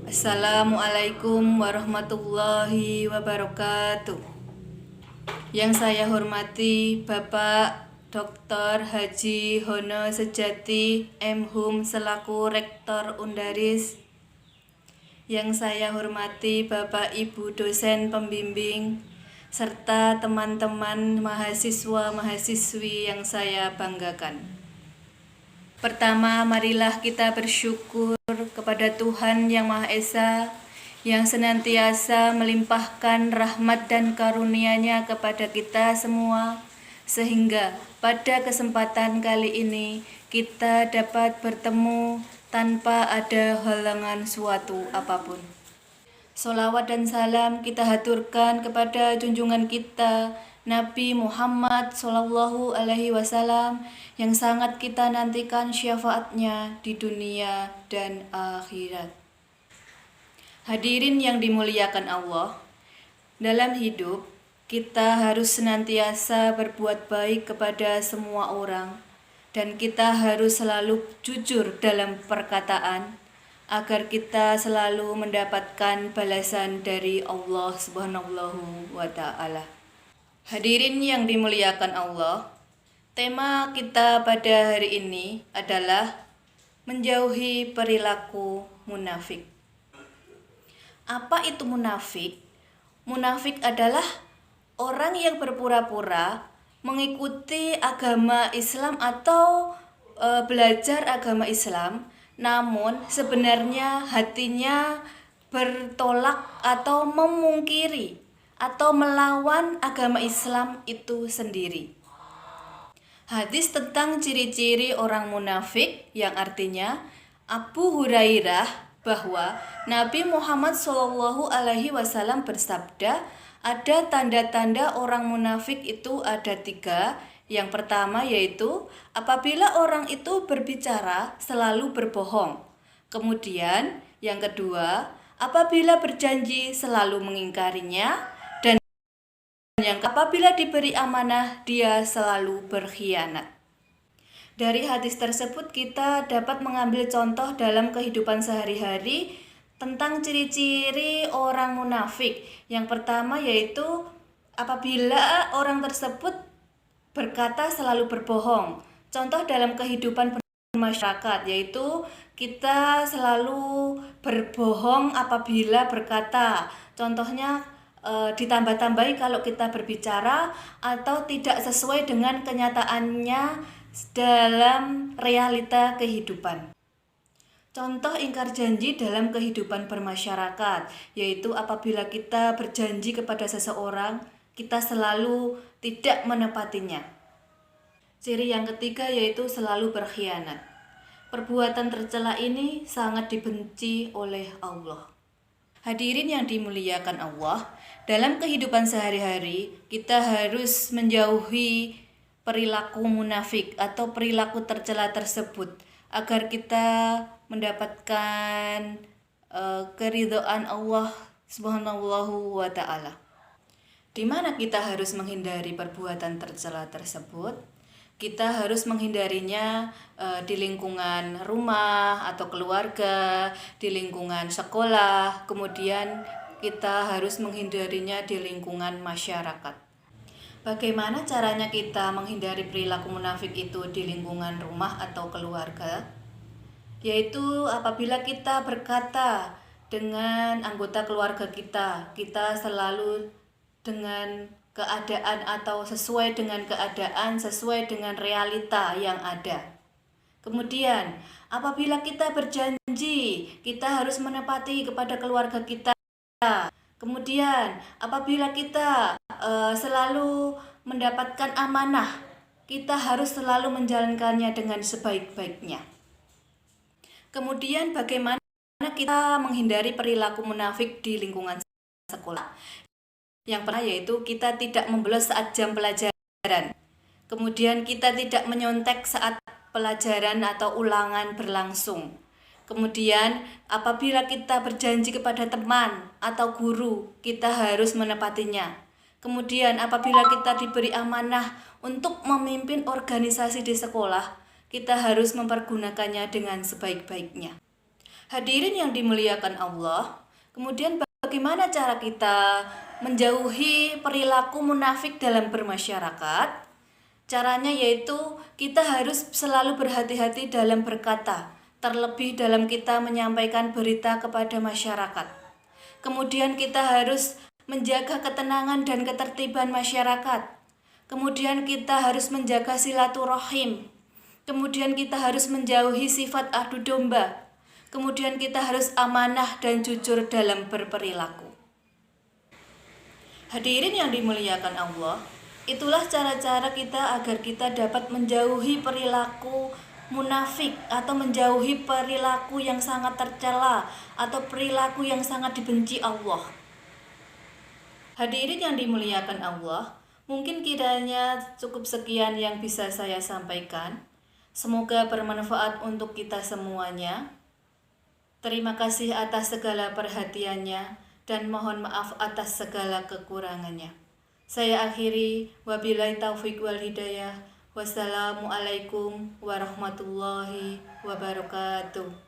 Assalamualaikum warahmatullahi wabarakatuh. Yang saya hormati Bapak Dr. Haji Hono Sejati M.Hum selaku Rektor Undaris. Yang saya hormati Bapak Ibu dosen pembimbing serta teman-teman mahasiswa-mahasiswi yang saya banggakan. Pertama, marilah kita bersyukur kepada Tuhan Yang Maha Esa yang senantiasa melimpahkan rahmat dan karunia-Nya kepada kita semua, sehingga pada kesempatan kali ini kita dapat bertemu tanpa ada halangan suatu apapun. Sholawat dan salam kita haturkan kepada junjungan kita Nabi Muhammad Sallallahu Alaihi Wasallam yang sangat kita nantikan syafaatnya di dunia dan akhirat. Hadirin yang dimuliakan Allah, dalam hidup kita harus senantiasa berbuat baik kepada semua orang dan kita harus selalu jujur dalam perkataan agar kita selalu mendapatkan balasan dari Allah Subhanahu wa Ta'ala. Hadirin yang dimuliakan Allah, tema kita pada hari ini adalah menjauhi perilaku munafik. Apa itu munafik? Munafik adalah orang yang berpura-pura mengikuti agama Islam atau belajar agama Islam, namun sebenarnya hatinya bertolak atau memungkiri atau melawan agama Islam itu sendiri. Hadis tentang ciri-ciri orang munafik yang artinya Abu Hurairah bahwa Nabi Muhammad SAW bersabda, ada tanda-tanda orang munafik itu ada 3. Yang pertama yaitu apabila orang itu berbicara selalu berbohong. Kemudian yang kedua, apabila berjanji selalu mengingkarinya. Yang apabila diberi amanah, dia selalu berkhianat. Dari hadis tersebut kita dapat mengambil contoh dalam kehidupan sehari-hari tentang ciri-ciri orang munafik. Yang pertama yaitu apabila orang tersebut berkata selalu berbohong. Contoh dalam kehidupan masyarakat yaitu kita selalu berbohong apabila berkata. Contohnya ditambah-tambahi kalau kita berbicara atau tidak sesuai dengan kenyataannya dalam realita kehidupan. Contoh ingkar janji dalam kehidupan bermasyarakat, yaitu apabila kita berjanji kepada seseorang, kita selalu tidak menepatinya. Ciri yang ketiga yaitu selalu berkhianat. Perbuatan tercela ini sangat dibenci oleh Allah. Hadirin yang dimuliakan Allah, dalam kehidupan sehari-hari kita harus menjauhi perilaku munafik atau perilaku tercela tersebut agar kita mendapatkan keridhaan Allah Subhanahu wa Ta'ala. Di mana kita harus menghindari perbuatan tercela tersebut? Kita harus menghindarinya di lingkungan rumah atau keluarga, di lingkungan sekolah, kemudian kita harus menghindarinya di lingkungan masyarakat. Bagaimana caranya kita menghindari perilaku munafik itu di lingkungan rumah atau keluarga? Yaitu apabila kita berkata dengan anggota keluarga kita, kita selalu dengan keadaan atau sesuai dengan keadaan, sesuai dengan realita yang ada. Kemudian, apabila kita berjanji, kita harus menepati kepada keluarga kita. Kemudian, apabila kita selalu mendapatkan amanah, kita harus selalu menjalankannya dengan sebaik-baiknya. Kemudian, bagaimana kita menghindari perilaku munafik di lingkungan sekolah? Yang pertama yaitu kita tidak membolos saat jam pelajaran. Kemudian kita tidak menyontek saat pelajaran atau ulangan berlangsung. Kemudian apabila kita berjanji kepada teman atau guru, kita harus menepatinya. Kemudian apabila kita diberi amanah untuk memimpin organisasi di sekolah, kita harus mempergunakannya dengan sebaik-baiknya. Hadirin yang dimuliakan Allah, kemudian bagaimana cara kita menjauhi perilaku munafik dalam bermasyarakat? Caranya yaitu kita harus selalu berhati-hati dalam berkata, terlebih dalam kita menyampaikan berita kepada masyarakat. Kemudian kita harus menjaga ketenangan dan ketertiban masyarakat. Kemudian kita harus menjaga silaturahim. Kemudian kita harus menjauhi sifat adu domba. Kemudian kita harus amanah dan jujur dalam berperilaku. Hadirin yang dimuliakan Allah, itulah cara-cara kita agar kita dapat menjauhi perilaku munafik atau menjauhi perilaku yang sangat tercela atau perilaku yang sangat dibenci Allah. Hadirin yang dimuliakan Allah, mungkin kiranya cukup sekian yang bisa saya sampaikan. Semoga bermanfaat untuk kita semuanya. Terima kasih atas segala perhatiannya dan mohon maaf atas segala kekurangannya. Saya akhiri, wabillahi taufik wal hidayah. Wassalamualaikum warahmatullahi wabarakatuh.